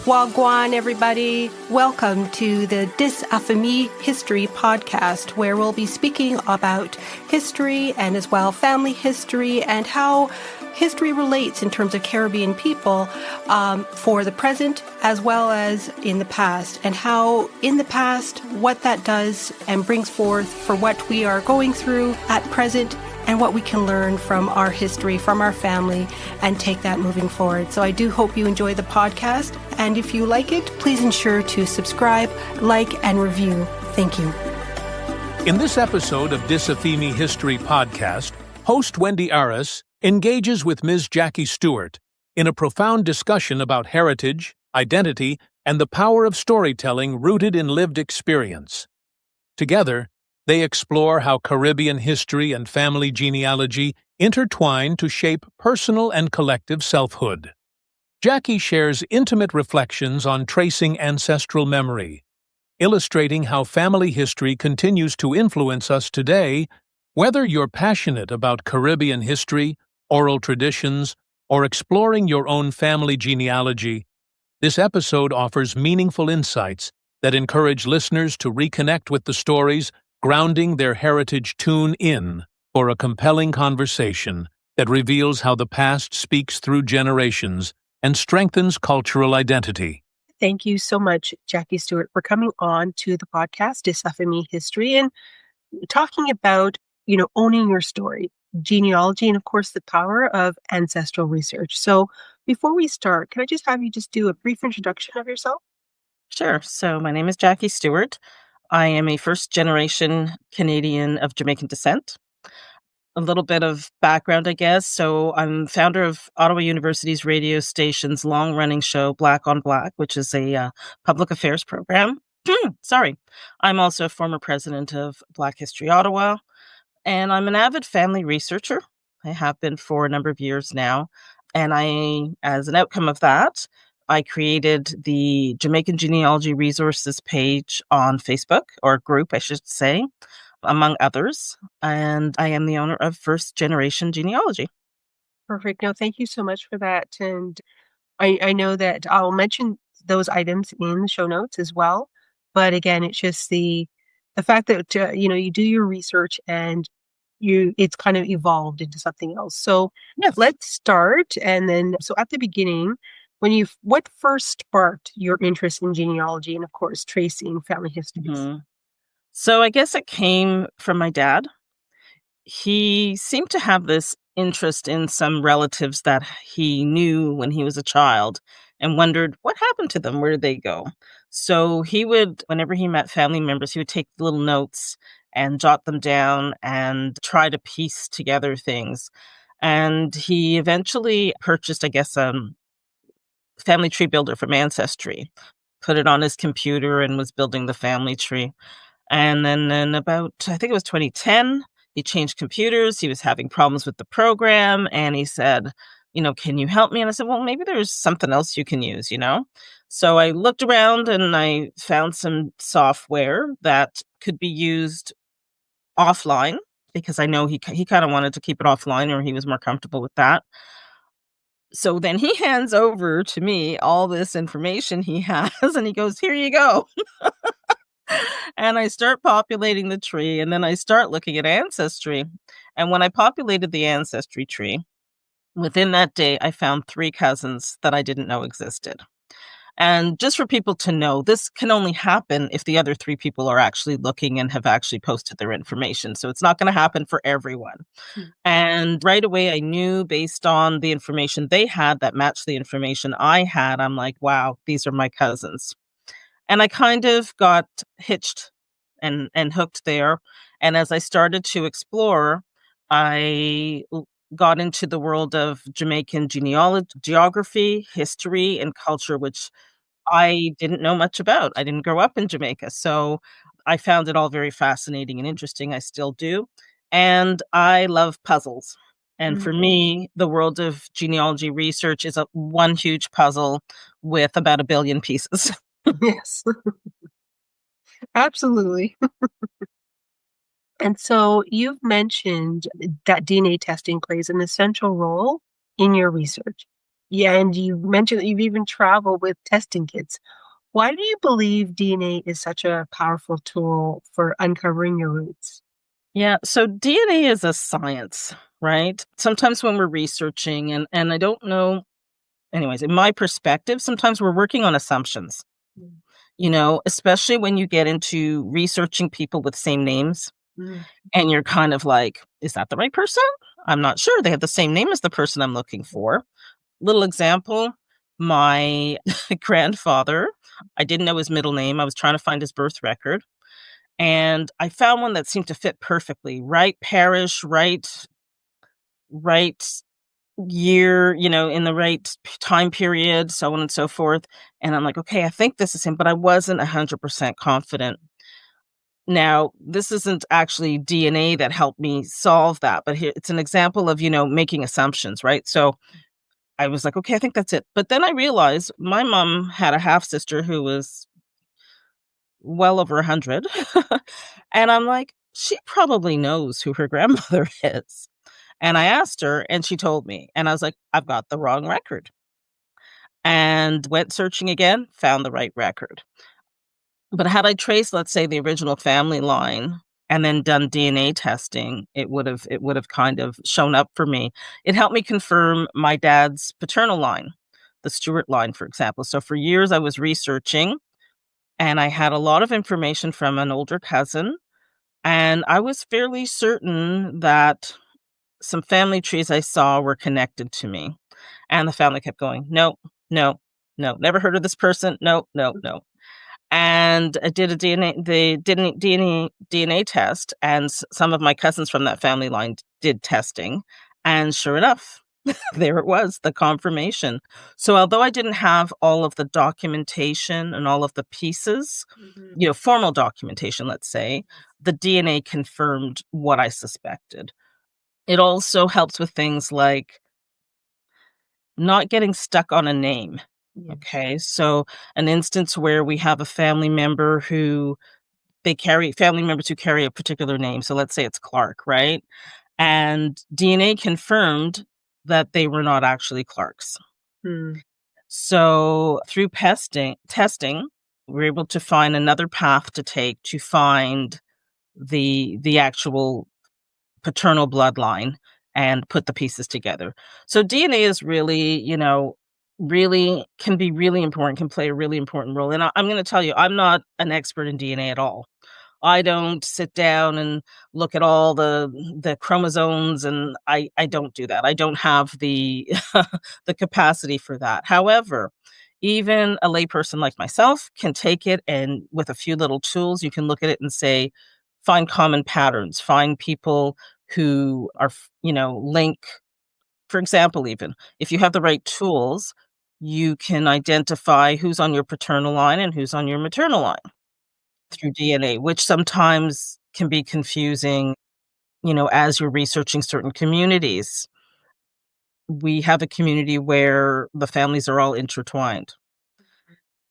Wagwan, everybody. Welcome to the Dis Affamie History podcast, where we'll be speaking about history and as well family history and how history relates in terms of Caribbean people for the present as well as in the past, and how in the past, what that does and brings forth for what we are going through at present and what we can learn from our history, from our family, and take that moving forward. So I do hope you enjoy the podcast. And if you like it, please ensure to subscribe, like, and review. Thank you. In this episode of Dis Affamie History podcast, host Wendy Aris engages with Ms. Jacquie Stewart in a profound discussion about heritage, identity, and the power of storytelling rooted in lived experience. Together, they explore how Caribbean history and family genealogy intertwine to shape personal and collective selfhood. Jacquie shares intimate reflections on tracing ancestral memory, illustrating how family history continues to influence us today. Whether you're passionate about Caribbean history, oral traditions, or exploring your own family genealogy, this episode offers meaningful insights that encourage listeners to reconnect with the stories grounding their heritage. Tune in for a compelling conversation that reveals how the past speaks through generations and strengthens cultural identity. Thank you so much, Jacquie Stewart, for coming on to the podcast, Dis Affamie History, and talking about, owning your story, genealogy, and of course, the power of ancestral research. So before we start, can I just have you just do a brief introduction of yourself? Sure. So my name is Jacquie Stewart. I am a first-generation Canadian of Jamaican descent. A little bit of background, I guess. So I'm founder of Ottawa University's radio station's long-running show, Black on Black, which is a public affairs program. Sorry. I'm also a former president of Black History Ottawa, and I'm an avid family researcher. I have been for a number of years now. And as an outcome of that, I created the Jamaican Genealogy resources page on Facebook, or group, I should say, among others. And I am the owner of First Generation Genealogy. Perfect. No, thank you so much for that. And I know that I'll mention those items in the show notes as well. But again, it's just the fact that, you do your research and it's kind of evolved into something else. So Yes. let's start. And then, so at the beginning, what first sparked your interest in genealogy and of course, tracing family histories? Mhm. So I guess it came from my dad. He seemed to have this interest in some relatives that he knew when he was a child and wondered what happened to them, where did they go? So he would, whenever he met family members, he would take little notes and jot them down and try to piece together things. And he eventually purchased, I guess, family tree builder from Ancestry, put it on his computer and was building the family tree. And then in about, I think it was 2010, he changed computers. He was having problems with the program. And he said, can you help me? And I said, well, maybe there's something else you can use. So I looked around and I found some software that could be used offline, because I know he kind of wanted to keep it offline, or he was more comfortable with that. So then he hands over to me all this information he has, and he goes, here you go. And I start populating the tree, and then I start looking at Ancestry. And when I populated the Ancestry tree, within that day, I found 3 cousins that I didn't know existed. And just for people to know, this can only happen if the other 3 people are actually looking and have actually posted their information. So it's not going to happen for everyone. And right away, I knew, based on the information they had that matched the information I had, I'm like, wow, these are my cousins. And I kind of got hitched and hooked there. And as I started to explore, I got into the world of Jamaican genealogy, geography, history, and culture, which I didn't know much about. I didn't grow up in Jamaica. So I found it all very fascinating and interesting. I still do. And I love puzzles. And for me, the world of genealogy research is one huge puzzle with about 1 billion pieces. Yes, absolutely. And so you've mentioned that DNA testing plays an essential role in your research. Yeah, and you mentioned that you've even traveled with testing kits. Why do you believe DNA is such a powerful tool for uncovering your roots? Yeah, so DNA is a science, right? Sometimes when we're researching, and I don't know, anyways, in my perspective, sometimes we're working on assumptions, especially when you get into researching people with same names Mm-hmm. and you're kind of like, is that the right person? I'm not sure. They have the same name as the person I'm looking for. Little example, my grandfather, I didn't know his middle name. I was trying to find his birth record. And I found one that seemed to fit perfectly. Right parish, right year, in the right time period, so on and so forth. And I'm like, okay, I think this is him, but I wasn't 100% confident. Now, this isn't actually DNA that helped me solve that, but here it's an example of, making assumptions, right? So I was like, okay, I think that's it. But then I realized my mom had a half sister who was well over 100. And I'm like, she probably knows who her grandmother is. And I asked her, and she told me. And I was like, I've got the wrong record. And went searching again, found the right record. But had I traced, let's say, the original family line and then done DNA testing, it would have kind of shown up for me. It helped me confirm my dad's paternal line, the Stewart line, for example. So for years I was researching and I had a lot of information from an older cousin, and I was fairly certain that some family trees I saw were connected to me. And the family kept going, no, no, no, never heard of this person. No, no, no. And I did a DNA test, and some of my cousins from that family line did testing, and sure enough, there it was, the confirmation. So although I didn't have all of the documentation and all of the pieces, Mm-hmm. formal documentation, let's say, the DNA confirmed what I suspected. It also helps with things like not getting stuck on a name. Yeah. Okay, so an instance where we have a family member who they carry family members who carry a particular name. So let's say it's Clark, right? And DNA confirmed that they were not actually Clarks. Hmm. So through testing, we're able to find another path to take to find the actual paternal bloodline and put the pieces together. So DNA is really, really can be really important, can play a really important role. And I'm going to tell you, I'm not an expert in DNA at all. I don't sit down and look at all the chromosomes, and I don't do that. I don't have the the capacity for that. However, even a layperson like myself can take it, and with a few little tools, you can look at it and say, find common patterns, find people who are, link. For example, even if you have the right tools, you can identify who's on your paternal line and who's on your maternal line through DNA, which sometimes can be confusing, as you're researching certain communities. We have a community where the families are all intertwined.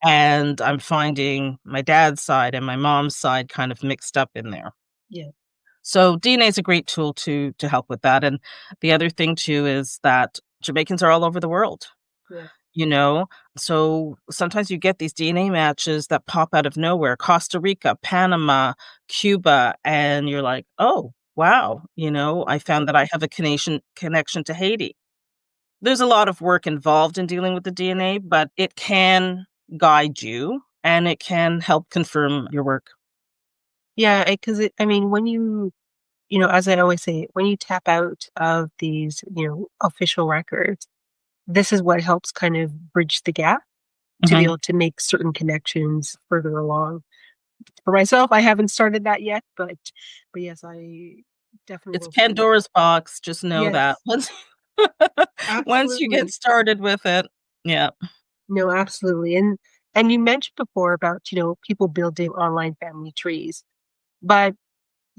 And I'm finding my dad's side and my mom's side kind of mixed up in there. Yeah. So DNA is a great tool to help with that. And the other thing too is that Jamaicans are all over the world. Yeah. You know? So sometimes you get these DNA matches that pop out of nowhere, Costa Rica, Panama, Cuba, and you're like, "Oh, wow," I found that I have a connection to Haiti. There's a lot of work involved in dealing with the DNA, but it can guide you and it can help confirm your work. Yeah, because I mean, when as I always say, when you tap out of these, official records, this is what helps kind of bridge the gap to be Mhm. able to make certain connections further along. For myself, I haven't started that yet, but yes, I definitely It's will soon. Pandora's box, just know that Yes, once you get absolutely. started with it. Yeah. No, absolutely. And you mentioned before about, people building online family trees, but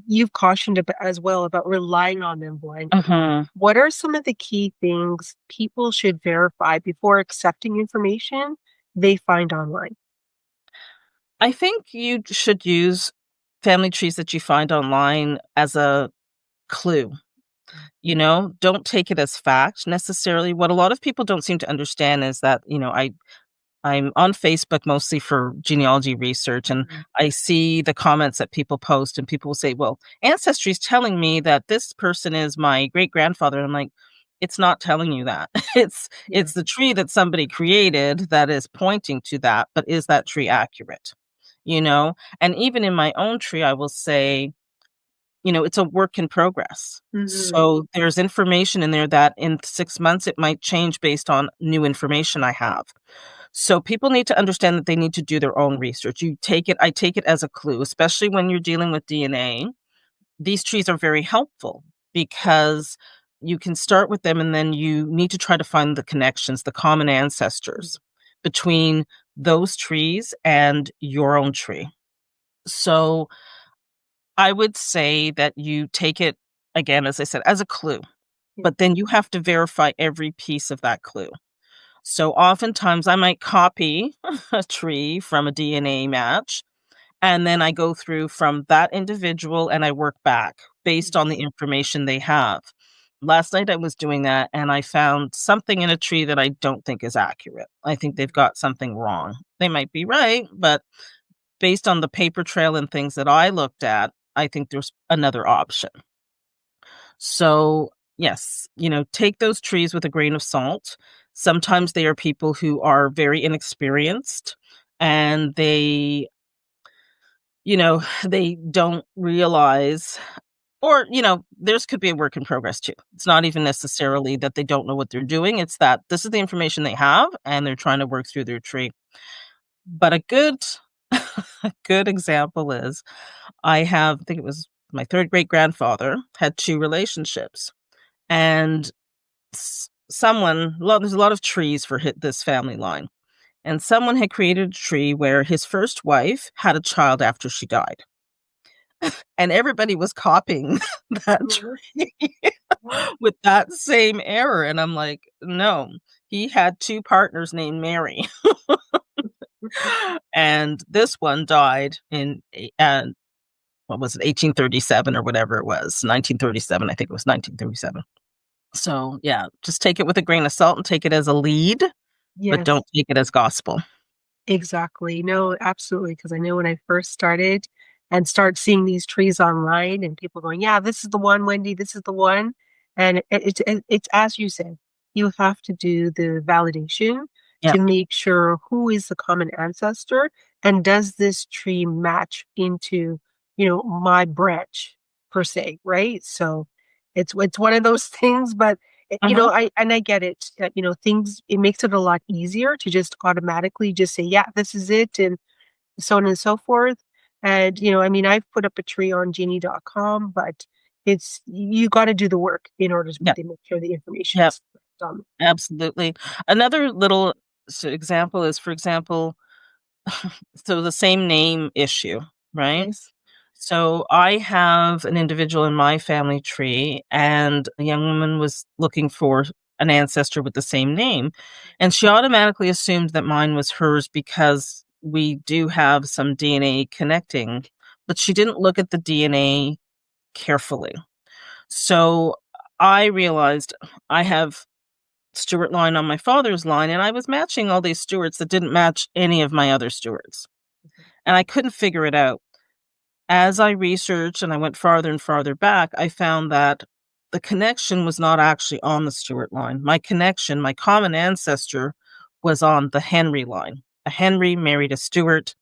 you've cautioned as well about relying on them blindly. Mhm. What are some of the key things people should verify before accepting information they find online? I think you should use family trees that you find online as a clue. Don't take it as fact necessarily. What a lot of people don't seem to understand is that, I'm on Facebook mostly for genealogy research, and Mhm. I see the comments that people post, and people will say, "Well, Ancestry is telling me that this person is my great grandfather." And I'm like, "It's not telling you that. Yeah. It's the tree that somebody created that is pointing to that, but is that tree accurate?" And even in my own tree, I will say, it's a work in progress. Mhm. So there's information in there that in 6 months it might change based on new information I have. So people need to understand that they need to do their own research. I take it as a clue, especially when you're dealing with DNA. These trees are very helpful because you can start with them and then you need to try to find the connections, the common ancestors between those trees and your own tree. So I would say that you take it, again, as I said, as a clue, Yeah. but then you have to verify every piece of that clue. So oftentimes I might copy a tree from a DNA match, and then I go through from that individual and I work back based on the information they have. Last night I was doing that and I found something in a tree that I don't think is accurate. I think they've got something wrong. They might be right, but based on the paper trail and things that I looked at, I think there's another option. So, yes, take those trees with a grain of salt. Sometimes they are people who are very inexperienced and they don't realize, or, theirs could be a work in progress too. It's not even necessarily that they don't know what they're doing. It's that this is the information they have and they're trying to work through their tree. But a good a good example is I think it was my third great grandfather had two relationships. And there's a lot of trees for this family line. And someone had created a tree where his first wife had a child after she died. And everybody was copying that Really? tree What? with that same error. And I'm like, no, he had two partners named Mary. And this one died and what was it, 1837 or whatever it was, 1937. I think it was 1937. So, yeah, just take it with a grain of salt and take it as a lead, but Yes. don't take it as gospel. Exactly. No, absolutely. Because I know when I first started and start seeing these trees online and people going, "Yeah, this is the one, Wendy, this is the one." And it's as you said, you have to do the validation Yeah. to make sure who is the common ancestor and does this tree match into, my branch per se, right? So it's one of those things, but Mhm. I get it. Things it makes it a lot easier to just automatically just say, yeah, this is it, and so on and so forth. And I mean, I've put up a tree on genie.com, but it's you got to do the work in order Yeah. to make sure the information Yep. is correct. Absolutely. Another little example is, for example, so the same name issue, right? Yes. So I have an individual in my family tree, and a young woman was looking for an ancestor with the same name. And she automatically assumed that mine was hers because we do have some DNA connecting, but she didn't look at the DNA carefully. So I realized I have Stewart line on my father's line, and I was matching all these Stewarts that didn't match any of my other Stewarts. And I couldn't figure it out. As I researched and I went farther and farther back, I found that the connection was not actually on the Stewart line. My connection, my common ancestor, was on the Henry line. A Henry married a Stewart,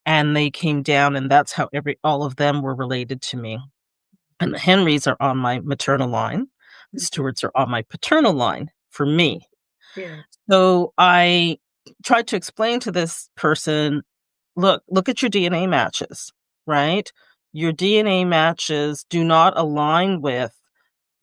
and they came down, and that's how all of them were related to me. And the Henrys are on my maternal line. The Mhm. Stewarts are on my paternal line for me. Yeah. So I tried to explain to this person, look at your DNA matches, right? Your DNA matches do not align with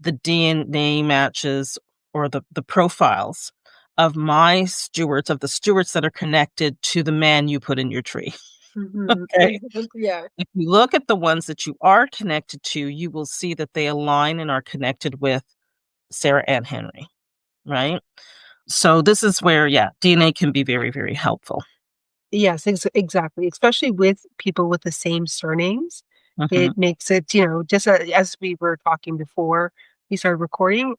the DNA matches or the profiles of my stewards, of the stewards that are connected to the man you put in your tree. Hmm. Okay. Yeah. If you look at the ones that you are connected to, you will see that they align and are connected with Sarah and Henry, right? So this is where, yeah, DNA can be very, very helpful. Yes, exactly. Especially with people with the same surnames, Mhm. it makes it, just as we were talking before, we started recording,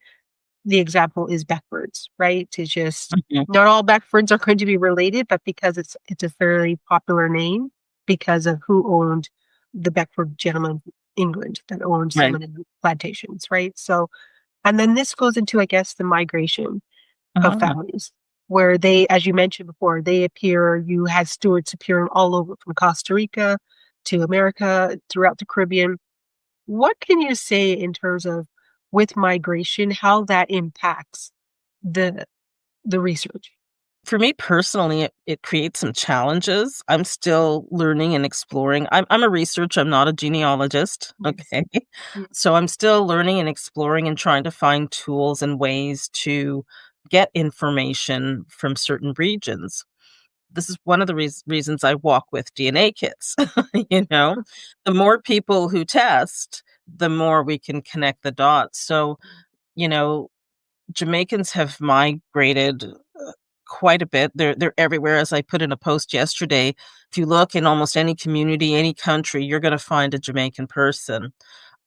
the example is Beckfords, right? It's just Mhm. not all Beckfords are going to be related, but because it's a fairly popular name because of who owned the Beckford gentleman England that owned so Right. many plantations, right? So, and then this goes into, I guess, the migration of Uh-huh. families, where they, as you mentioned before, they appear, you had Stuarts appearing all over from Costa Rica to America, throughout the Caribbean. What can you say in terms of with migration, how that impacts the the research? For me personally, it creates some challenges. I'm still learning and exploring. I'm a researcher, I'm not a genealogist, Yes. okay? Yeah. So I'm still learning and exploring and trying to find tools and ways to get information from certain regions. This is one of the reasons I walk with DNA kits, you know? The more people who test, the more we can connect the dots. So, you know, Jamaicans have migrated quite a bit. They're everywhere. As I put in a post yesterday, if you look in almost any community, any country, you're going to find a Jamaican person.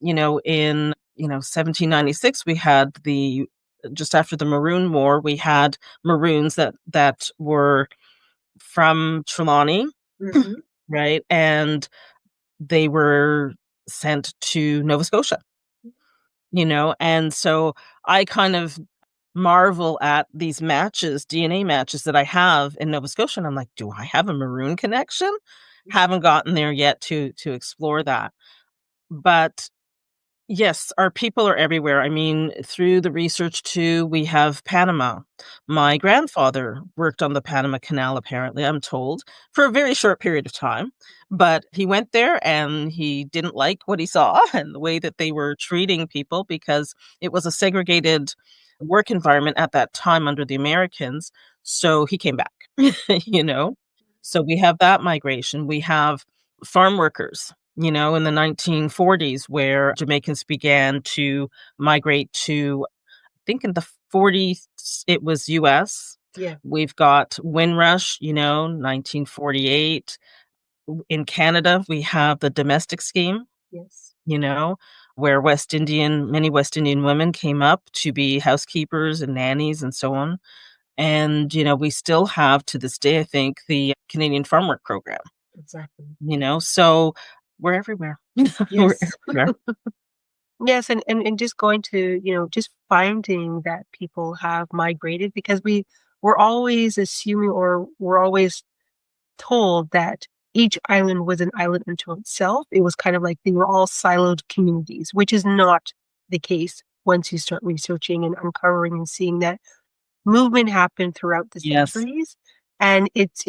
In 1796, we had the just after the Maroon War, we had Maroons that were from Trelawney, Mhm. right, and they were sent to Nova Scotia. And so I kind of marvel at these matches, DNA matches that I have in Nova Scotia, and I'm like, "Do I have a maroon connection?" Haven't gotten there yet to explore that. But yes, our people are everywhere. I mean, through the research too, we have Panama. My grandfather worked on the Panama Canal, apparently, I'm told, for a very short period of time. But he went there and he didn't like what he saw and the way that they were treating people because it was a segregated work environment at that time under the Americans. So he came back, you know? So we have that migration. We have farm workers in the 1940s, where Jamaicans began to migrate to, I think in the 40s, it was US. Yeah. We've got Windrush, 1948. In Canada, we have the domestic scheme, Yes. you know, where many West Indian women came up to be housekeepers and nannies and so on. And, we still have to this day, I think, the Canadian Farm Work Program. Exactly. So we're everywhere. We're Yes. everywhere. Yes, and just going to, just finding that people have migrated because we're always assuming or we're always told that each island was an island unto itself. It was kind of like they were all siloed communities, which is not the case once you start researching and uncovering and seeing that movement happened throughout the Yes. centuries. And it's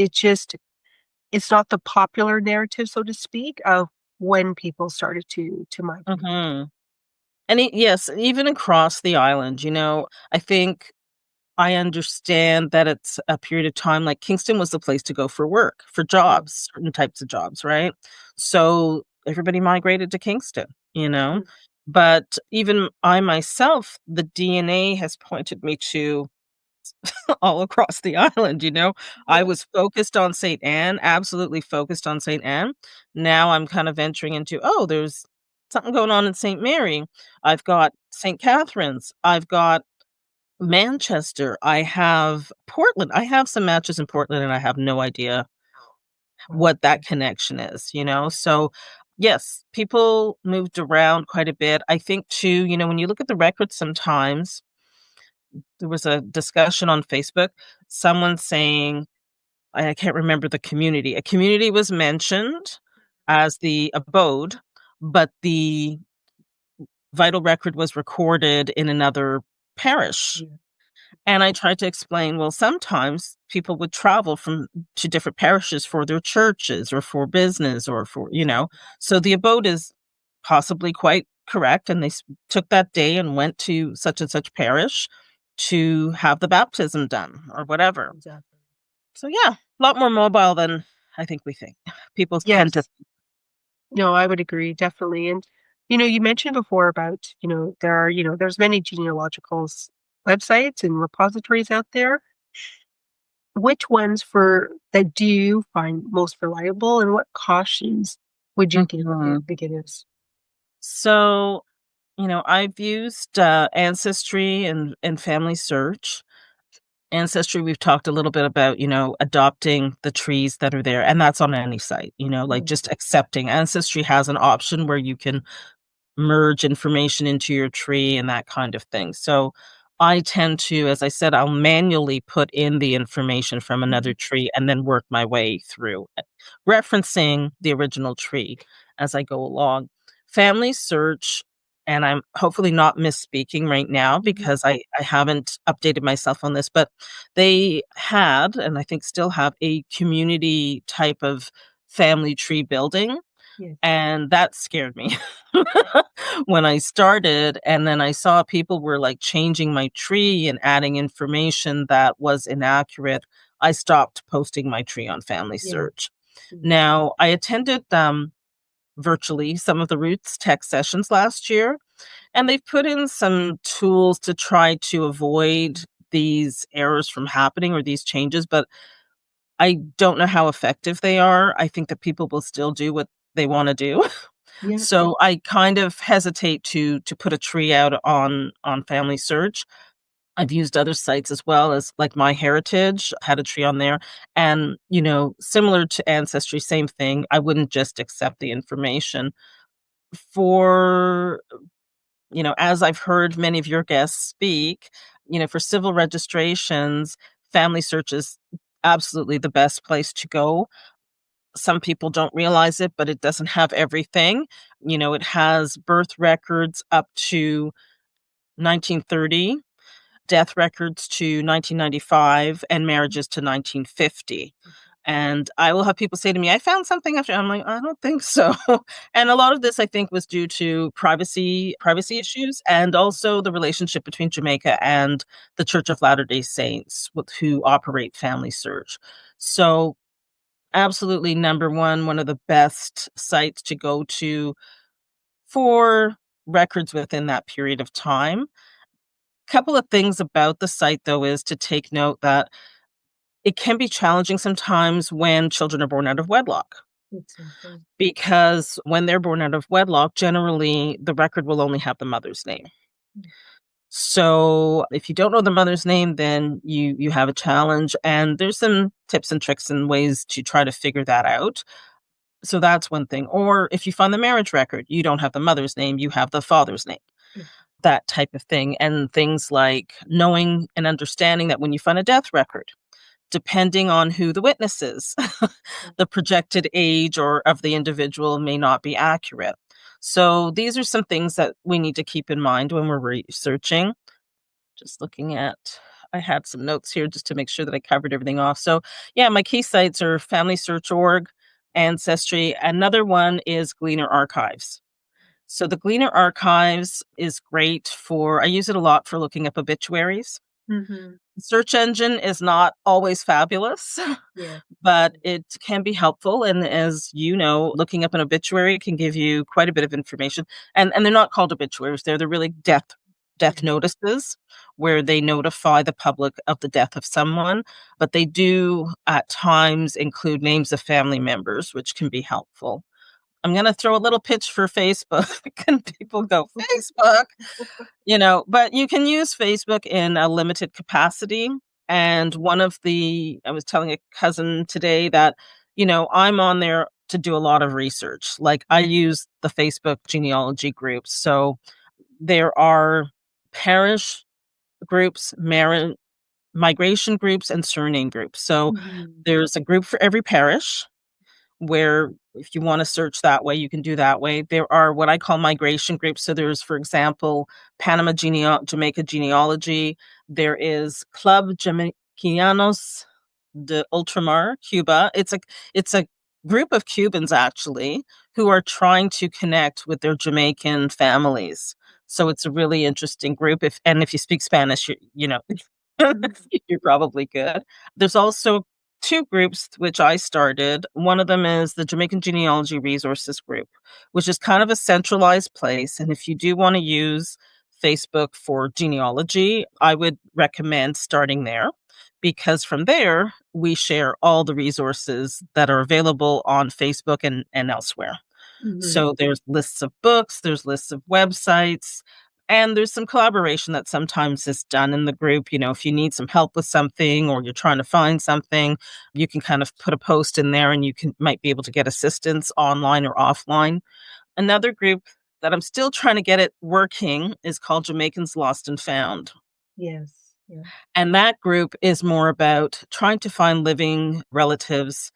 not the popular narrative, so to speak, of when people started to migrate. Mhm. Yes, even across the island, I think I understand that it's a period of time, like, Kingston was the place to go for work, for Yeah. jobs, certain types of jobs, right? So, everybody migrated to Kingston, you know? Mhm. But even I myself, the DNA has pointed me to all across the island. I Yeah. was focused on St. Anne, absolutely focused on St. Anne. Now I'm kind of venturing into, oh, there's something going on in St. Mary. I've got St. Catherine's. I've got Manchester. I have Portland. I have some matches in Portland and I have no idea Wow. what that connection is. So yes, people moved around quite a bit. I think too, when you look at the records sometimes, there was a discussion on Facebook, someone saying, I can't remember the community. A community was mentioned as the abode, but the vital record was recorded in another parish. Yeah. And I tried to explain, well, sometimes people would travel from to different parishes for their churches or for business or so the abode is possibly quite correct. And they took that day and went to such and such parish to have the baptism done or whatever. Exactly. So yeah, a lot more mobile than I think we think. People tend to. Yes. No, I would agree, definitely. And, you mentioned before about, there's many genealogical websites and repositories out there. Which ones for that do you find most reliable and what cautions would you give Mhm. beginners? So I've used Ancestry and Family Search. Ancestry, we've talked a little bit about, adopting the trees that are there, and that's on any site, like just accepting. Ancestry has an option where you can merge information into your tree and that kind of thing. So I tend to, as I said, I'll manually put in the information from another tree and then work my way through, referencing the original tree as I go along. Family Search, and I'm hopefully not misspeaking right now because I haven't updated myself on this, but they had, and I think still have, a community type of family tree building, Yes. and that scared me when I started. And then I saw people were like changing my tree and adding information that was inaccurate. I stopped posting my tree on Family Yeah. Search. Mhm. Now, I attended virtually some of the Roots Tech sessions last year, and they've put in some tools to try to avoid these errors from happening or these changes, but I don't know how effective they are. I think that people will still do what they want to do. Yeah. So I kind of hesitate to put a tree out on Family Search. I've used other sites as well, as like My Heritage had a tree on there, and similar to Ancestry, same thing. I wouldn't just accept the information for, as I've heard many of your guests speak, for civil registrations, Family Search is absolutely the best place to go. Some people don't realize it, but it doesn't have everything. It has birth records up to 1930, death records to 1995, and marriages to 1950. And I will have people say to me, "I found something after." I'm like, "I don't think so." And a lot of this, I think, was due to privacy issues, and also the relationship between Jamaica and the Church of Latter-day Saints, who operate Family Search. So absolutely number one of the best sites to go to for records within that period of time. Couple of things about the site, though, is to take note that it can be challenging sometimes when children are born out of wedlock, Exactly. because when they're born out of wedlock, generally the record will only have the mother's name. Mm. So if you don't know the mother's name, then you have a challenge, and there's some tips and tricks and ways to try to figure that out. So that's one thing. Or if you find the marriage record, you don't have the mother's name, you have the father's name, Yeah. that type of thing. And things like knowing and understanding that when you find a death record, depending on who the witness is, the projected age or of the individual may not be accurate. So these are some things that we need to keep in mind when we're researching. Just looking at, I had some notes here just to make sure that I covered everything off. So yeah, my key sites are FamilySearch.org, Ancestry. Another one is Gleaner Archives. So the Gleaner Archives is great I use it a lot for looking up obituaries. Mm-hmm. Search engine is not always fabulous, Yeah. but it can be helpful. And as you know, looking up an obituary can give you quite a bit of information. And they're not called obituaries; they're really death notices, where they notify the public of the death of someone. But they do at times include names of family members, which can be helpful. I'm going to throw a little pitch for Facebook, and people go, Facebook, but you can use Facebook in a limited capacity. And I was telling a cousin today that, I'm on there to do a lot of research. Like, I use the Facebook genealogy groups. So there are parish groups, migration groups, and surname groups. So Mhm. there's a group for every parish, where if you want to search that way, you can do that way. There are what I call migration groups. So there's, for example, Jamaica Genealogy. There is Club Jamaicanos de Ultramar, Cuba. It's a group of Cubans, actually, who are trying to connect with their Jamaican families. So it's a really interesting group. If you speak Spanish, you're probably good. There's also two groups which I started. One of them is the Jamaican Genealogy Resources Group, which is kind of a centralized place. And if you do want to use Facebook for genealogy, I would recommend starting there, because from there, we share all the resources that are available on Facebook and elsewhere. Mhm. So there's lists of books, there's lists of websites, and there's some collaboration that sometimes is done in the group. If you need some help with something or you're trying to find something, you can kind of put a post in there and you can might be able to get assistance online or offline. Another group that I'm still trying to get it working is called Jamaicans Lost and Found. Yes. Yeah. And that group is more about trying to find living relatives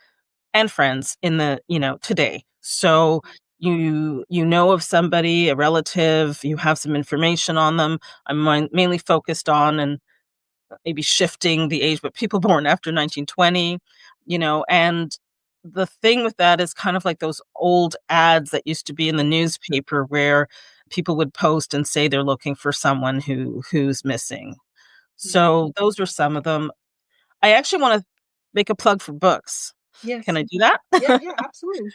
and friends in today. So you know of somebody, a relative, you have some information on them. I'm mainly focused on and maybe shifting the age, but people born after 1920, and the thing with that is kind of like those old ads that used to be in the newspaper where people would post and say they're looking for someone who's missing. So those are some of them. I actually wanna make a plug for books. Can Yes. I do that? Yeah, yeah, absolutely.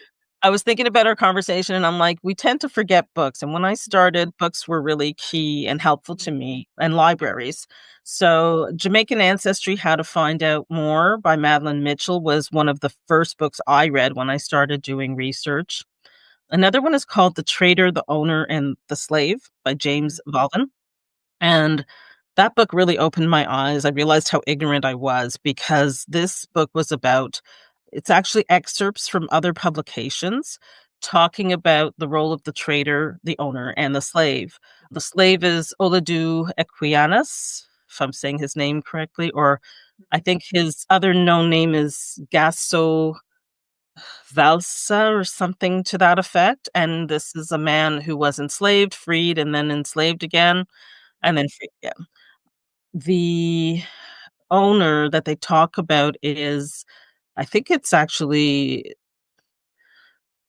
I was thinking about our conversation, and I'm like, we tend to forget books, and when I started, books were really key and helpful to me, and libraries. So, Jamaican Ancestry: How to Find Out More by Madeline Mitchell was one of the first books I read when I started doing research. Another one is called The Trader, the Owner, and the Slave by James Valvin. And that book really opened my eyes. I realized how ignorant I was because this book was about it's actually excerpts from other publications talking about the role of the trader, the owner, and the slave. The slave is Oladu Equianas, if I'm saying his name correctly, or I think his other known name is Gasso Valsa or something to that effect. And this is a man who was enslaved, freed, and then enslaved again, and then freed again. The owner that they talk about is I think it's actually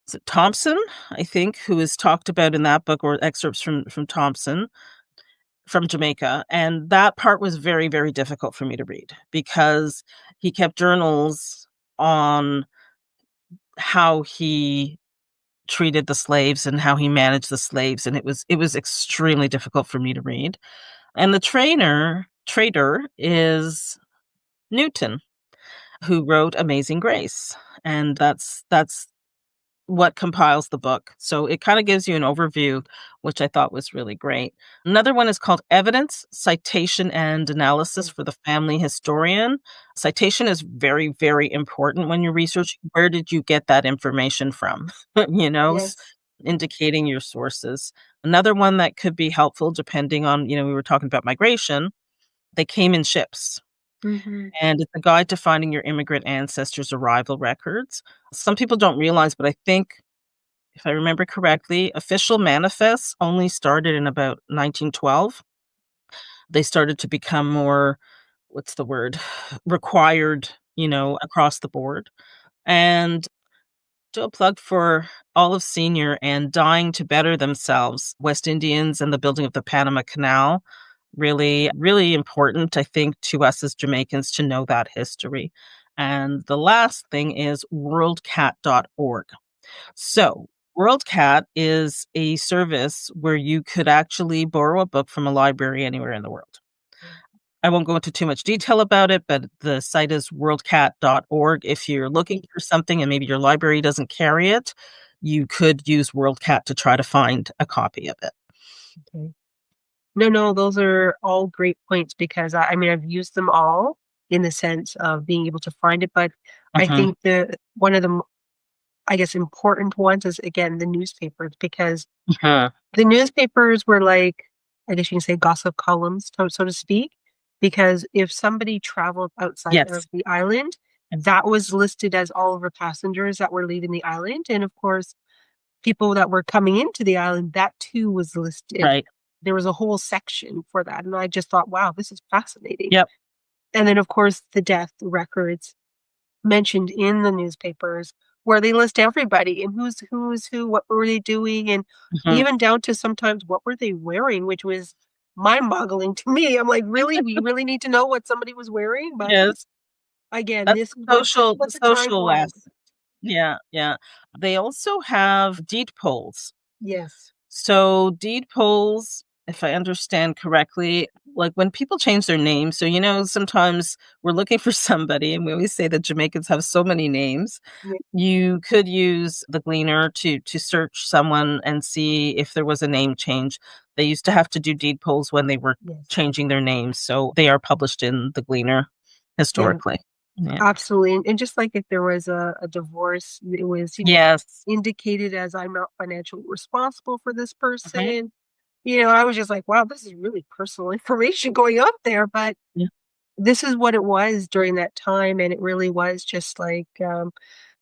is it Thompson, I think, who is talked about in that book or excerpts from Thompson from Jamaica, and that part was very, very difficult for me to read because he kept journals on how he treated the slaves and how he managed the slaves, and it was extremely difficult for me to read. And the trader is Newton, who wrote Amazing Grace, and that's what compiles the book. So it kind of gives you an overview, which I thought was really great. Another one is called Evidence, Citation, and Analysis for the Family Historian. Citation is very, very important when you're researching. Where did you get that information from? you know, s- Yes. Indicating your sources. Another one that could be helpful, depending on, we were talking about migration, they came in ships. Mhm. And it's a guide to finding your immigrant ancestors' arrival records. Some people don't realize, but I think, if I remember correctly, official manifests only started in about 1912. They started to become more, what's the word, required, across the board. And do a plug for Olive Senior and Dying to Better Themselves, West Indians and the Building of the Panama Canal. Really, really important, I think, to us as Jamaicans to know that history. And the last thing is worldcat.org. So, WorldCat is a service where you could actually borrow a book from a library anywhere in the world. I won't go into too much detail about it, but the site is worldcat.org. If you're looking for something and maybe your library doesn't carry it, you could use WorldCat to try to find a copy of it. Okay. No, no, those are all great points because I mean, I've used them all in the sense of being able to find it, but I Mhm. think the one of the I guess important ones is again the newspapers because Mhm. the newspapers were like, I guess you can say gossip columns, so to speak, because if somebody traveled outside of Yes. the island, that was listed as all of the passengers that were leaving the island. And of course, people that were coming into the island, that too was listed. Right. There was a whole section for that. And I just thought, wow, this is fascinating. Yep. And then, of course, the death records mentioned in the newspapers where they list everybody and who's who, what were they doing, and Mhm. even down to sometimes what were they wearing, which was mind-boggling to me. I'm like, really? We really need to know what somebody was wearing? But Yes. again, That's this is the what the time social was. aspect. Yeah, yeah. They also have deed polls. Yes. So deed polls, if I understand correctly, like when people change their names, so sometimes we're looking for somebody, and we always say that Jamaicans have so many names. Yeah. You could use the Gleaner to search someone and see if there was a name change. They used to have to do deed polls when they were Yes. changing their names, so they are published in the Gleaner Yeah. historically. Yeah. Absolutely. And just like if there was a divorce, it was, Yes. indicated as I'm not financially responsible for this Right. person. I was just like, wow, this is really personal information going up there. But Yeah. this is what it was during that time. And it really was just like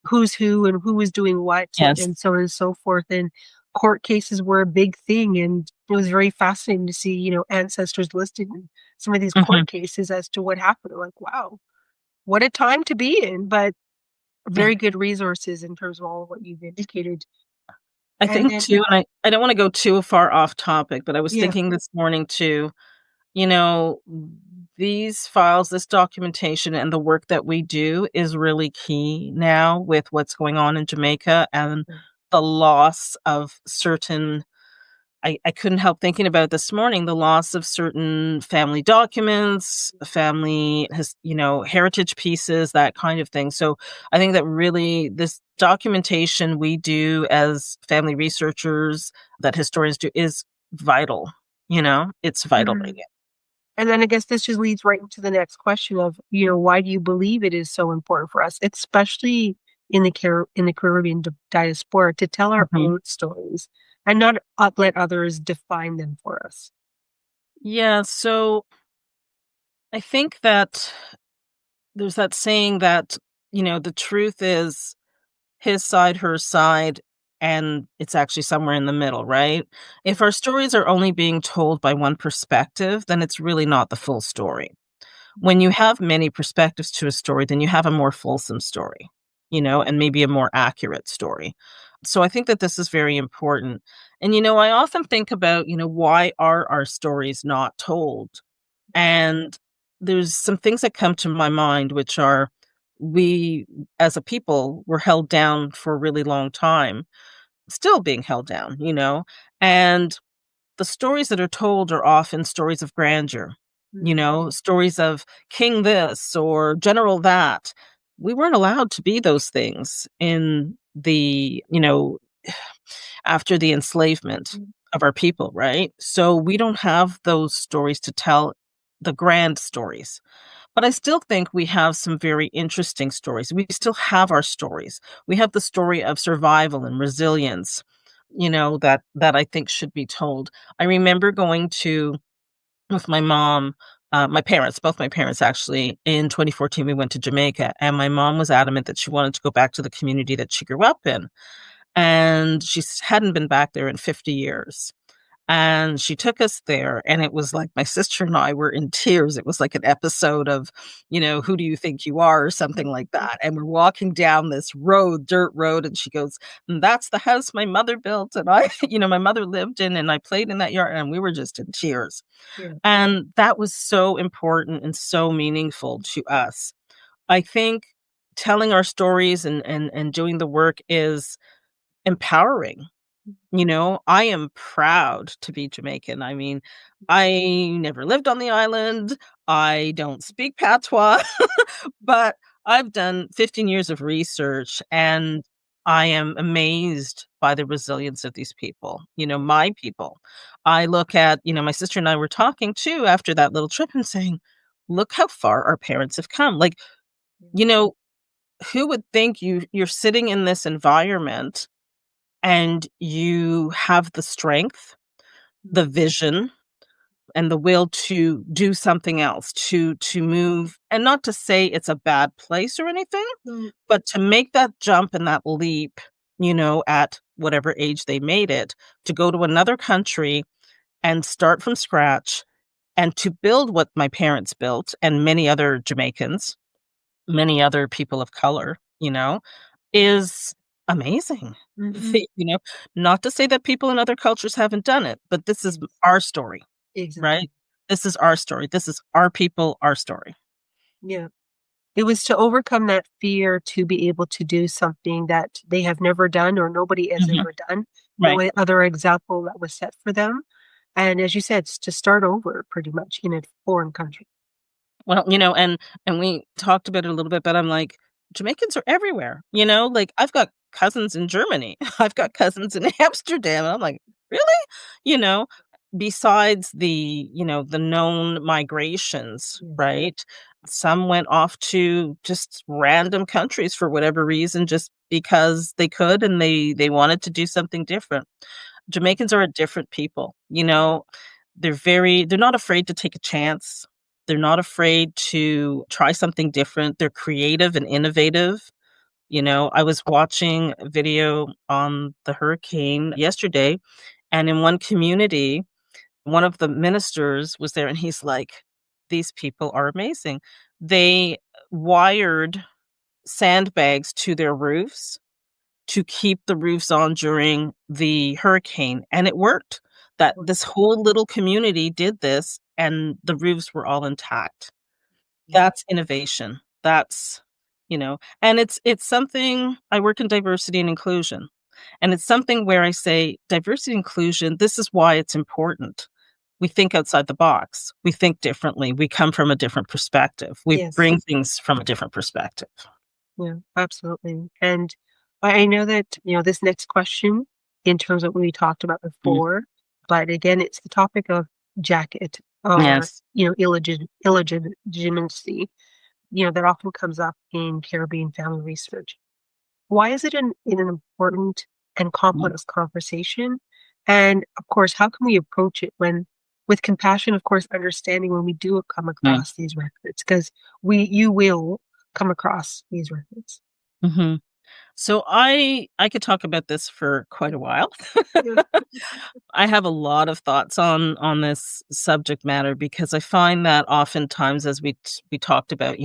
who's who and who was doing what Yes. and so on and so forth. And court cases were a big thing. And it was very fascinating to see, ancestors listed in some of these Mhm. court cases as to what happened. Like, wow, what a time to be in. But Yeah. very good resources in terms of all of what you've indicated. I And think then, too, and I don't wanna go too far off topic, but I was yeah. thinking this morning too, you know, these files, this documentation, and the work that we do is really key now with what's going on in Jamaica and the loss of certain. I couldn't help thinking about it this morning, the loss of certain family documents, heritage pieces, that kind of thing. So I think that really this documentation we do as family researchers, that historians do, is vital. It's vital right Mhm. now. And then I guess this just leads right into the next question of, why do you believe it is so important for us, especially in the Caribbean diaspora, to tell our Mhm. own stories and not let others define them for us? Yeah, so I think that there's that saying that, the truth is his side, her side, and it's actually somewhere in the middle, right? If our stories are only being told by one perspective, then it's really not the full story. When you have many perspectives to a story, then you have a more fulsome story, and maybe a more accurate story. So I think that this is very important. And, I often think about, why are our stories not told? And there's some things that come to my mind, which are we as a people were held down for a really long time, still being held down, and the stories that are told are often stories of grandeur, Mhm. stories of king this or general that. We weren't allowed to be those things in after the enslavement Mhm. of our people, right? So we don't have those stories to tell, the grand stories. But I still think we have some very interesting stories. We still have our stories. We have the story of survival and resilience, that I think should be told. I remember going to with my mom, my parents, both my parents actually, in 2014, we went to Jamaica, and my mom was adamant that she wanted to go back to the community that she grew up in. And she hadn't been back there in 50 years. And she took us there, and it was like my sister and I were in tears. It was like an episode of, "Who do you think you are?" or something like that. And we're walking down this road, dirt road, and she goes, "And that's the house my mother built, and I my mother lived in, and I played in that yard," and we were just in tears. Yeah. And that was so important and so meaningful to us. I think telling our stories and doing the work is empowering. I am proud to be Jamaican. I mean, I never lived on the island. I don't speak patois, but I've done 15 years of research, and I am amazed by the resilience of these people, my people. I look at, my sister and I were talking too after that little trip and saying, look how far our parents have come. Like, you know, who would think you're sitting in this environment and you have the strength, the vision, and the will to do something else, to move, and not to say it's a bad place or anything, Mhm. but to make that jump and that leap, at whatever age they made it, to go to another country and start from scratch and to build what my parents built and many other Jamaicans, many other people of color, is amazing. Mhm. Not to say that people in other cultures haven't done it, but this is Yes. our story, right? Exactly. This is our story. This is our people, our story. Yeah. It was to overcome that fear to be able to do something that they have never done or nobody has Mhm. ever done. Right. No other example that was set for them. And as you said, to start over pretty much in a foreign country. Well, and we talked about it a little bit, but I'm like, Jamaicans are everywhere, like I've got cousins in Germany. I've got cousins in Amsterdam. And I'm like, really? You know, besides the known migrations, Yes. right? Some went off to just random countries for whatever reason, just because they could and they wanted to do something different. Jamaicans are a different people, they're not afraid to take a chance. They're not afraid to try something different. They're creative and innovative. I was watching a video on the hurricane yesterday, and in one community, one of the ministers was there and he's like, these people are amazing. They wired sandbags to their roofs to keep the roofs on during the hurricane, and it worked. That this whole little community did this, and the roofs were all intact. That's innovation. And it's something. I work in diversity and inclusion, and it's something where I say diversity and inclusion, this is why it's important. We think outside the box. We think differently. We come from a different perspective. We Yes. bring things from a different perspective. Yeah, absolutely. And I know that, this next question, in terms of what we talked about Mm. before, but again, it's the topic of jacket or, Yes. illegitimacy, that often comes up in Caribbean family research. Why is it an important and Mm. complex conversation? And of course, how can we approach it with compassion, of course, understanding when we do come Mm. across these records, because you will come across these records. Mhm. So I could talk about this for quite a while. Yeah. I have a lot of thoughts on this subject matter because I find that oftentimes, as we talked about,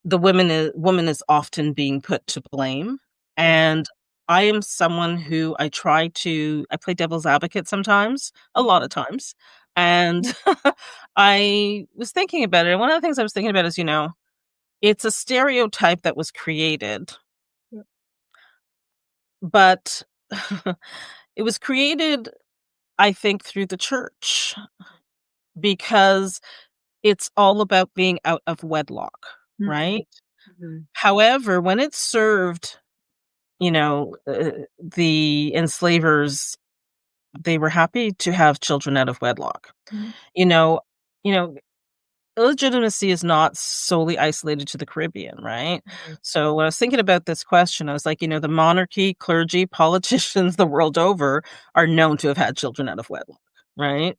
the woman is often being put to blame, and I am someone who I play devil's advocate sometimes, a lot of times, and I was thinking about it. And one of the things I was thinking about is, it's a stereotype that was created, Yeah. but it was created, I think, through the church because it's all about being out of wedlock, Mhm. right? Mhm. However, when it served, the enslavers, they were happy to have children out of wedlock. Mhm. You know, you know, illegitimacy is not solely isolated to the Caribbean, right? Right. So when I was thinking about this question, I was like, the monarchy, clergy, politicians the world over are known to have had children out of wedlock, right?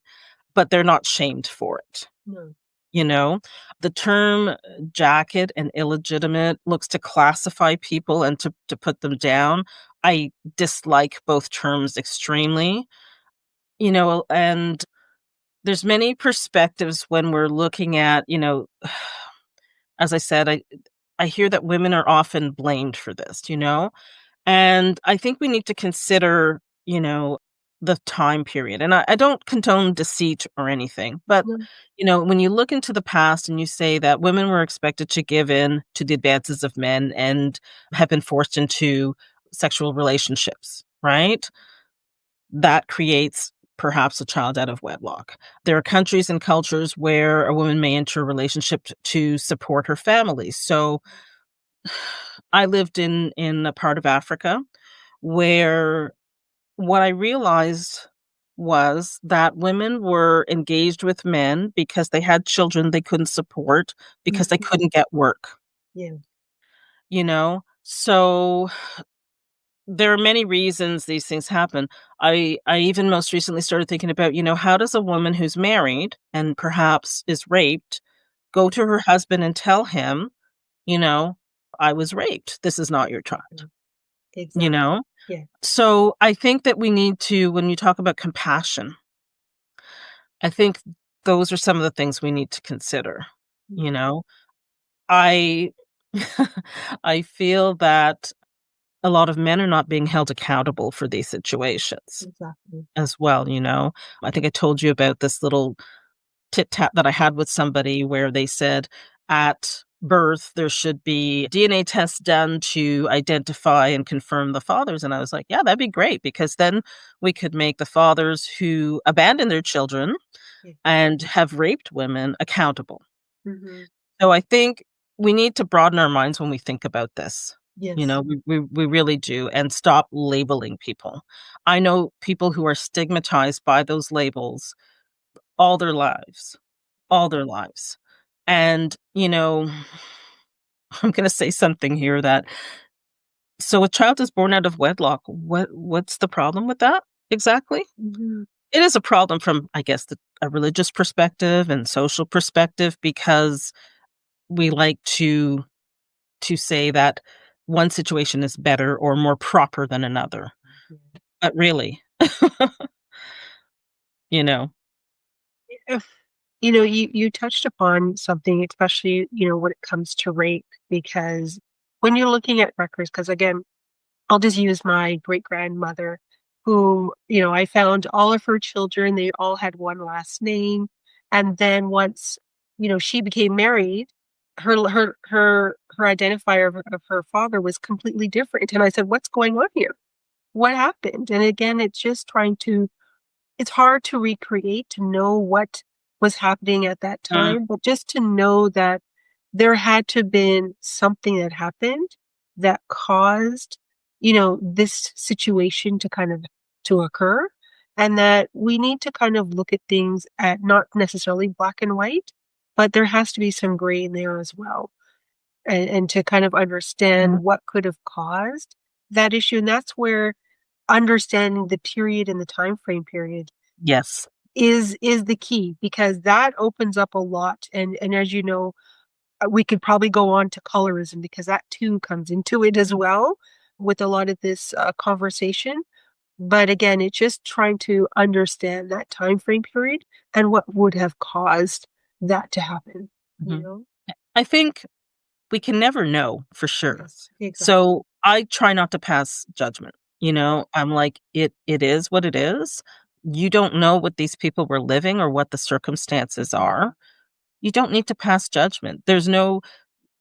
But they're not shamed for it. No. You know, the term jacket and illegitimate looks to classify people and to put them down. I dislike both terms extremely, and there's many perspectives when we're looking at, as I said, I hear that women are often blamed for this, and I think we need to consider, the time period. And I don't condone deceit or anything, but, No. when you look into the past and you say that women were expected to give in to the advances of men and have been forced into sexual relationships, right? That creates perhaps a child out of wedlock. There are countries and cultures where a woman may enter a relationship to support her family. So I lived in a part of Africa where what I realized was that women were engaged with men because they had children they couldn't support because they Mhm. couldn't get work, Yeah. So there are many reasons these things happen. I even most recently started thinking about, how does a woman who's married and perhaps is raped go to her husband and tell him, you know, I was raped. This is not your child, Mhm. you Exactly. know? Yeah. So I think that we need to, when you talk about compassion, I think those are some of the things we need to consider. You Mhm. know, I I feel that a lot of men are not being held accountable for these situations Exactly. as well. I think I told you about this little tit tat that I had with somebody where they said at birth, there should be DNA tests done to identify and confirm the fathers. And I was like, yeah, that'd be great, because then we could make the fathers who abandon their children Yeah. and have raped women accountable. Mm-hmm. So I think we need to broaden our minds when we think about this. You Yes. know, we really do, and stop labeling people. I know people who are stigmatized by those labels all their lives, all their lives. And, I'm going to say something here that, so a child is born out of wedlock. What's the problem with that exactly? Mm-hmm. It is a problem from, I guess, a religious perspective and social perspective, because we like to say that one situation is better or more proper than another. But really, you know. If you touched upon something, especially, when it comes to rape, because when you're looking at records, because again, I'll just use my great grandmother, who, I found all of her children, they all had one last name. And then once, she became married, her identifier of her father was completely different. And I said, what's going on here? What happened? And again, it's hard to recreate, to know what was happening at that Mm, time, but just to know that there had to have been something that happened that caused, this situation to kind of to occur, and that we need to kind of look at things at not necessarily black and white, but there has to be some gray in there as well, and to kind of mhm. understand what could have caused that issue. And that's where understanding the period and the time frame period Yes. is the key, because that opens up a lot. And as you know, we could probably go on to colorism, because that too comes into it as well with a lot of this conversation. But again, it's just trying to understand that time frame period and what would have caused that to happen, you Mhm. know? I think we can never know for sure. Yes, exactly. So I try not to pass judgment. I'm like, it is what it is. You don't know what these people were living or what the circumstances are. You don't need to pass judgment. There's no,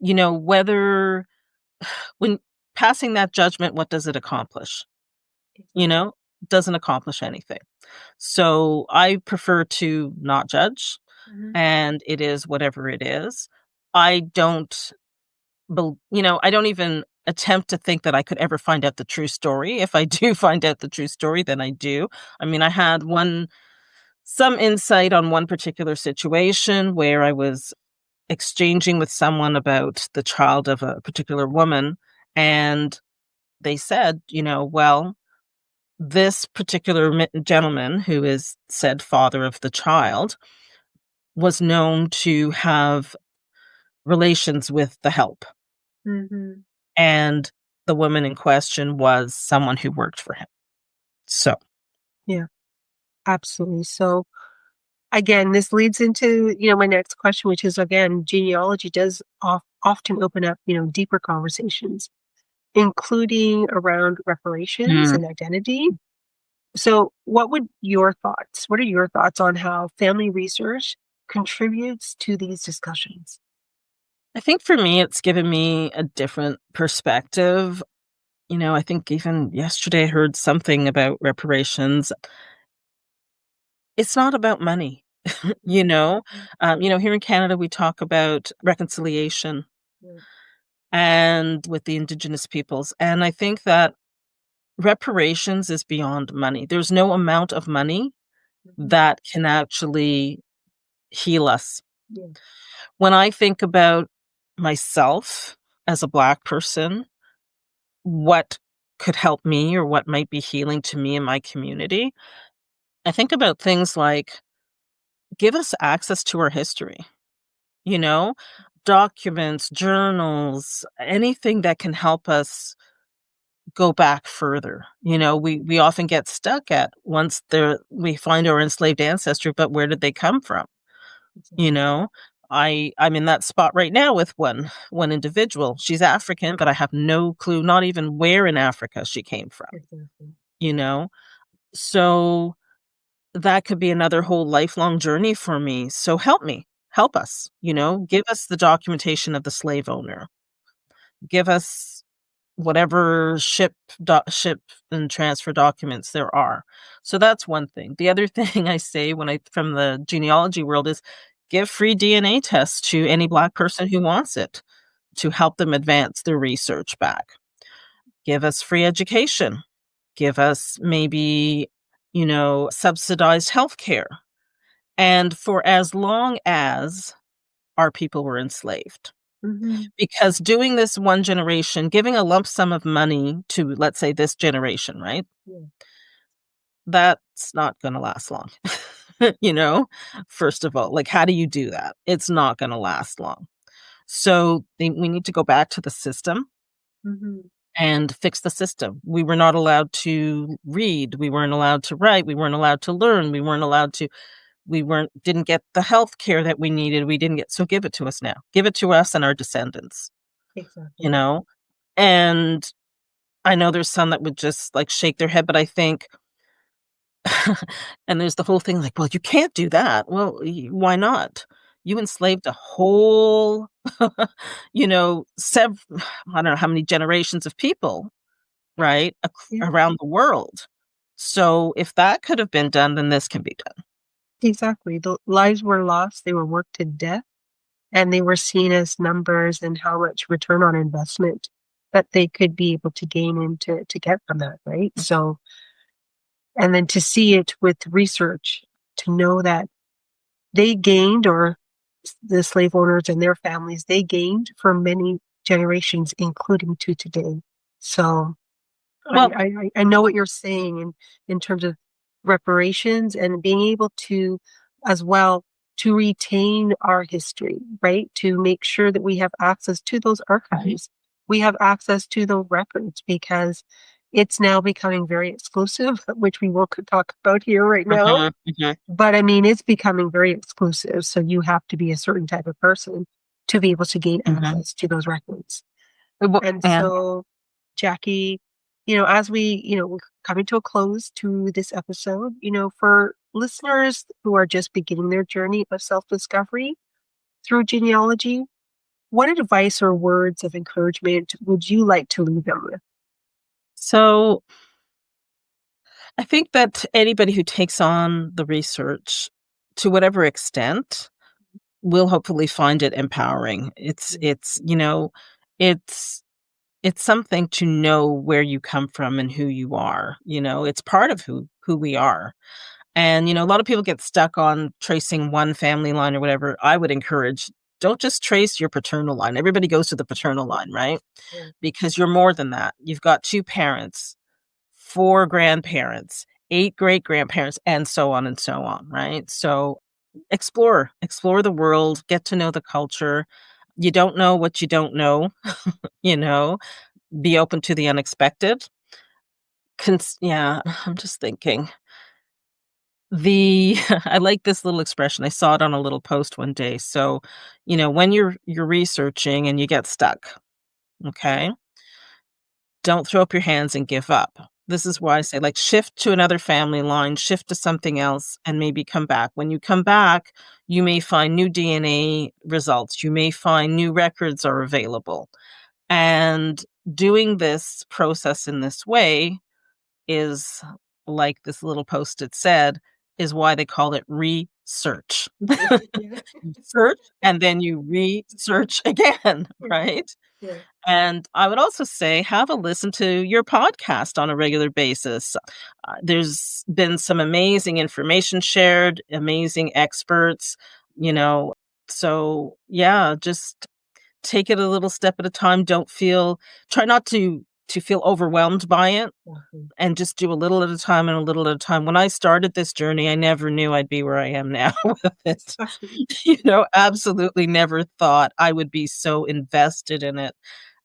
whether when passing that judgment, what does it accomplish? You Exactly. know, doesn't accomplish anything. So I prefer to not judge, Mhm. and it is whatever it is. I don't I don't even attempt to think that I could ever find out the true story. If I do find out the true story, then I do. I mean, I had some insight on one particular situation where I was exchanging with someone about the child of a particular woman, and they said, well, this particular gentleman, who is said father of the child, was known to have relations with the help. Mhm. And the woman in question was someone who worked for him. So, Yeah, absolutely. So again, this leads into, my next question, which is, again, genealogy does often open up, deeper conversations, including around reparations mm, and identity. So what are your thoughts on how family research contributes to these discussions? I think for me, it's given me a different perspective. I think even yesterday I heard something about reparations. It's not about money, you know? Mm, Here in Canada, we talk about reconciliation mm, and with the Indigenous peoples. And I think that reparations is beyond money. There's no amount of money mhm. that can actually heal us. Yeah. When I think about myself as a Black person, what could help me or what might be healing to me and my community, I think about things like give us access to our history, you know, documents, journals, anything that can help us go back further. We often get stuck at once we find our enslaved ancestry, but where did they come from? You Exactly. know, I'm in that spot right now with one individual. She's African, but I have no clue, not even where in Africa she came from, Exactly. you know? So that could be another whole lifelong journey for me. So help me. help us, give us the documentation of the slave owner. Give us whatever ship and transfer documents there are. So that's one thing. The other thing I say from the genealogy world is give free DNA tests to any Black person who wants it to help them advance their research back. Give us free education. Give us maybe, subsidized healthcare. And for as long as our people were enslaved. Mm-hmm. Because doing this one generation, giving a lump sum of money to, let's say, this generation, right? Yeah. That's not going to last long. First of all, like, how do you do that? It's not going to last long. So we need to go back to the system Mm-hmm. and fix the system. We were not allowed to read. We weren't allowed to write. We weren't allowed to learn. Didn't get the health care that we needed. So give it to us now. Give it to us and our descendants, Exactly. And I know there's some that would just like shake their head, but I think, and there's the whole thing like, well, you can't do that. Well, why not? You enslaved a whole, I don't know how many generations of people, right? Yeah. Around the world. So if that could have been done, then this can be done. Exactly. The lives were lost. They were worked to death, and they were seen as numbers and how much return on investment that they could be able to gain and to get from that, right? So, and then to see it with research, to know that they gained, or the slave owners and their families, they gained for many generations, including to today. So Well, I know what you're saying in terms of reparations and being able to, as well, to retain our history, right? To make sure that we have access to those archives. We have access to those records, because it's now becoming very exclusive, which we will talk about here right now. But I mean, it's becoming very exclusive. So you have to be a certain type of person to be able to gain access to those records. And so, Jacquie, as we're coming to a close to this episode, for listeners who are just beginning their journey of self-discovery through genealogy, what advice or words of encouragement would you like to leave them with? So I think that anybody who takes on the research to whatever extent will hopefully find it empowering. It's something to know where you come from and who you are. It's part of who we are. And a lot of people get stuck on tracing one family line or whatever. I would encourage, don't just trace your paternal line. Everybody goes to the paternal line, right? Yeah. Because you're more than that. You've got 2 parents, 4 grandparents, 8 great grandparents, and so on, right? So explore the world, get to know the culture. You don't know what you don't know, you know, be open to the unexpected. Yeah, I'm just thinking. I like this little expression. I saw it on a little post one day. So, when you're researching and you get stuck, okay? Don't throw up your hands and give up. This is why I say, like, shift to another family line, shift to something else, and maybe come back. When you come back, you may find new DNA results. You may find new records are available. And doing this process in this way is, like this little post-it said, is why they call it research. You search and then you research again, right? Yeah. And I would also say, have a listen to your podcast on a regular basis. There's been some amazing information shared, amazing experts, So, yeah, just take it a little step at a time. Try not to feel overwhelmed by it, and just do a little at a time and a little at a time. When I started this journey, I never knew I'd be where I am now with it. Absolutely never thought I would be so invested in it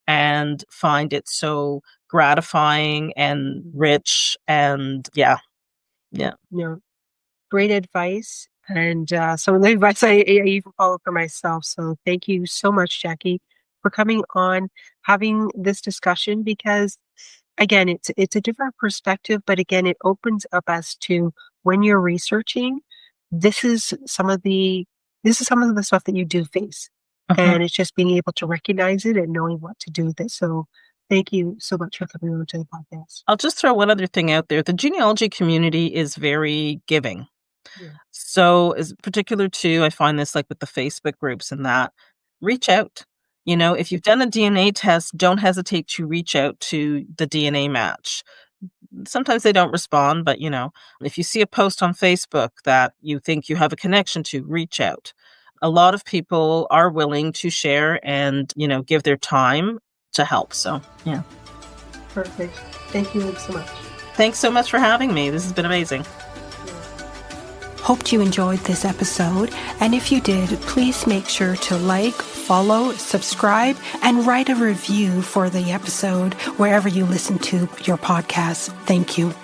and find it so gratifying and rich, and yeah. Great advice. And some of the advice I even follow for myself. So thank you so much, Jacquie, for coming on, having this discussion, because again, it's a different perspective, but again, it opens up as to when you're researching, this is some of the this is some of the stuff that you do face. Uh-huh. And it's just being able to recognize it and knowing what to do with it. So thank you so much for coming on to the podcast. I'll just throw one other thing out there. The genealogy community is very giving. Yeah. So, as particular to, I find this like with the Facebook groups and that, reach out. If you've done a DNA test, don't hesitate to reach out to the DNA match. Sometimes they don't respond, but if you see a post on Facebook that you think you have a connection to, reach out. A lot of people are willing to share and, give their time to help. So, yeah. Perfect. Thank you so much. Thanks so much for having me. This has been amazing. Hoped you enjoyed this episode, and if you did, please make sure to like, follow, subscribe, and write a review for the episode wherever you listen to your podcast. Thank you.